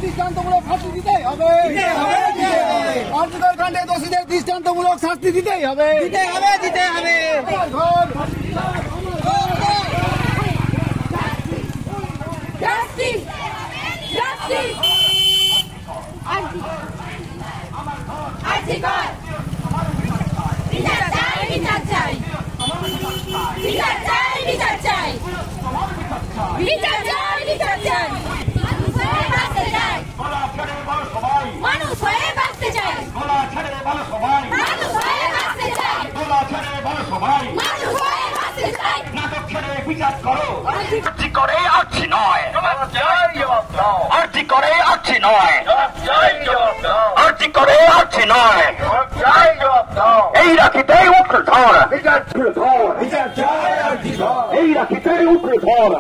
দৃষ্টান্তমূলক শাস্তি দিতেই হবে। আর্যিকর কাণ্ডে দোষীদের দৃষ্টান্তমূলক শাস্তি দিতেই হবে। মানুষ হয়ে বাঁচতে চাই, নাটক ছেড়ে বিচার করো। আর্জি করে আর্জি নয়, আর্জি করে আর্জি নয়, আর্জি করে আর্জি নয়, এই রাখিতেই উঠল ধর, এই রাখিতেই উঠল ধর।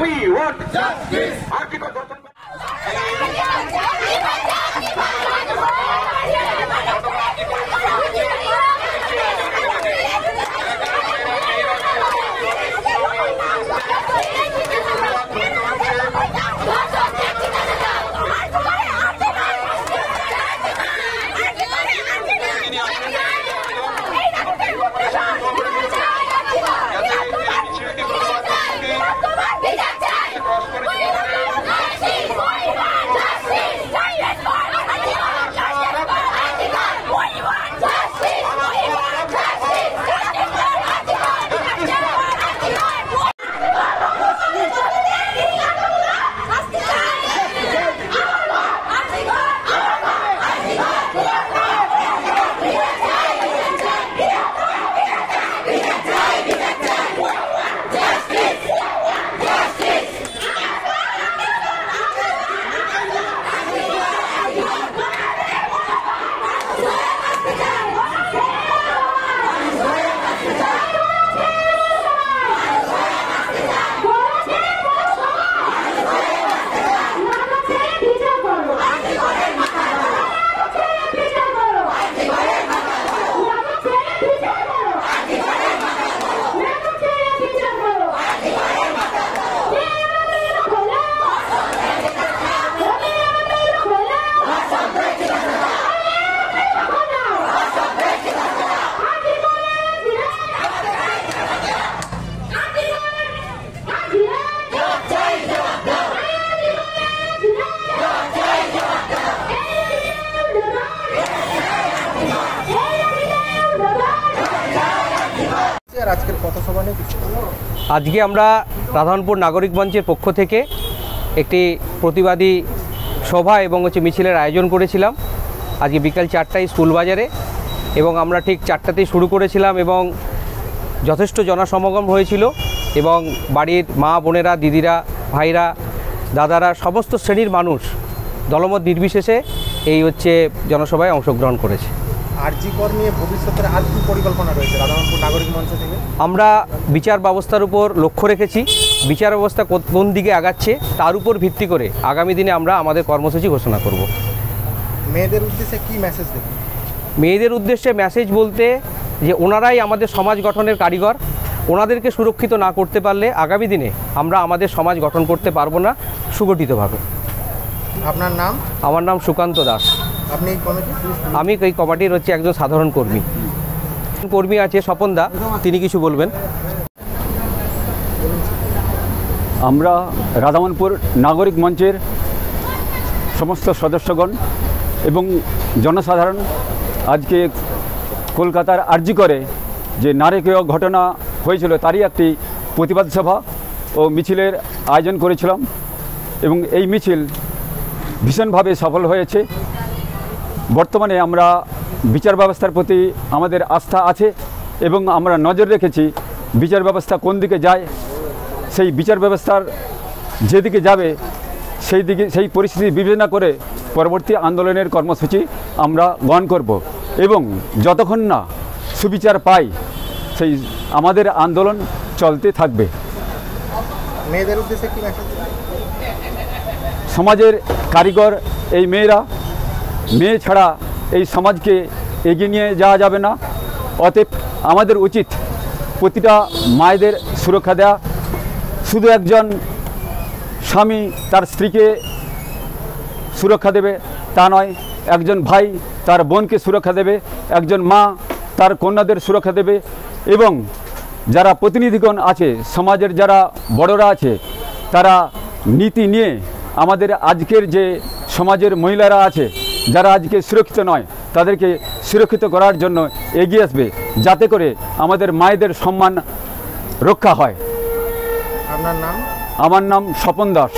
We want justice. আজকে আমরা রাধানপুর নাগরিক মঞ্চের পক্ষ থেকে একটি প্রতিবাদী সভা এবং মিছিলের আয়োজন করেছিলাম আজকে বিকাল 4টায় স্কুল বাজারে, এবং আমরা ঠিক 4টাতেই শুরু করেছিলাম এবং যথেষ্ট জনসমাগম হয়েছিল এবং বাড়ির মা বোনেরা, দিদিরা, ভাইরা, দাদারা, সমস্ত শ্রেণীর মানুষ দলমত নির্বিশেষে এই জনসভায় অংশগ্রহণ করেছে। আরজি কর নিয়ে ভবিষ্যতের আর কি পরিকল্পনা রয়েছে রাধানপুর নাগরিক মঞ্চ থেকে? আমরা বিচার ব্যবস্থার উপর লক্ষ্য রেখেছি। বিচার ব্যবস্থা কোন দিকে আগাচ্ছে তার উপর ভিত্তি করে আগামী দিনে আমরা আমাদের কর্মসূচি ঘোষণা করব। মেয়েদের উদ্দেশ্যে কি মেসেজ দেবেন? মেয়েদের উদ্দেশ্যে মেসেজ বলতে যে ওনারাই আমাদের সমাজ গঠনের কারিগর, ওনাদেরকে সুরক্ষিত না করতে পারলে আগামী দিনে আমরা আমাদের সমাজ গঠন করতে পারবো না সুগঠিতভাবে। আপনার নাম? আমার নাম সুকান্ত দাস। আপনি এই কমিটি? আমি এই কমিটির একজন সাধারণ কর্মী আছে স্বপন দা, তিনি কিছু বলবেন। আমরা রাধানপুর নাগরিক মঞ্চের সমস্ত সদস্যগণ এবং জনসাধারণ আজকে কলকাতার আরজি করে যে নারকীয় ঘটনা হয়েছিল তারই একটি প্রতিবাদ সভা ও মিছিলের আয়োজন করেছিলাম এবং এই মিছিল ভীষণভাবে সফল হয়েছে। বর্তমানে আমরা বিচার ব্যবস্থার প্রতি আমাদের আস্থা আছে এবং আমরা নজর রেখেছি বিচার ব্যবস্থা কোন দিকে যায়, সেই বিচার ব্যবস্থার যেদিকে যাবে সেই পরিস্থিতি বিবেচনা করে পরবর্তী আন্দোলনের কর্মসূচি আমরা গ্রহণ করব এবং যতক্ষণ না সুবিচার পাই সেই আমাদের আন্দোলন চলতে থাকবে। মেয়েদের উদ্দেশ্যে কি মেসেজ? সমাজের কারিগর এই মেয়েরা, মেয়ে ছাড়া এই সমাজকে এগিয়ে নিয়ে যাওয়া যাবে না। অতএব আমাদের উচিত প্রতিটা মায়েদের সুরক্ষা দেওয়া। শুধু একজন স্বামী তার স্ত্রীকে সুরক্ষা দেবে তা নয়, একজন ভাই তার বোনকে সুরক্ষা দেবে, একজন মা তার কন্যাদের সুরক্ষা দেবে, এবং যারা প্রতিনিধিগণ আছে, সমাজের যারা বড়রা আছে, তারা নীতি নিয়ে আমাদের আজকের যে সমাজের মহিলারা আছে যারা আজকে সুরক্ষিত নয়, তাদেরকে সুরক্ষিত করার জন্য এগিয়ে আসবে, যাতে করে আমাদের মায়েদের সম্মান রক্ষা হয়। আপনার নাম? আমার নাম স্বপন দাস।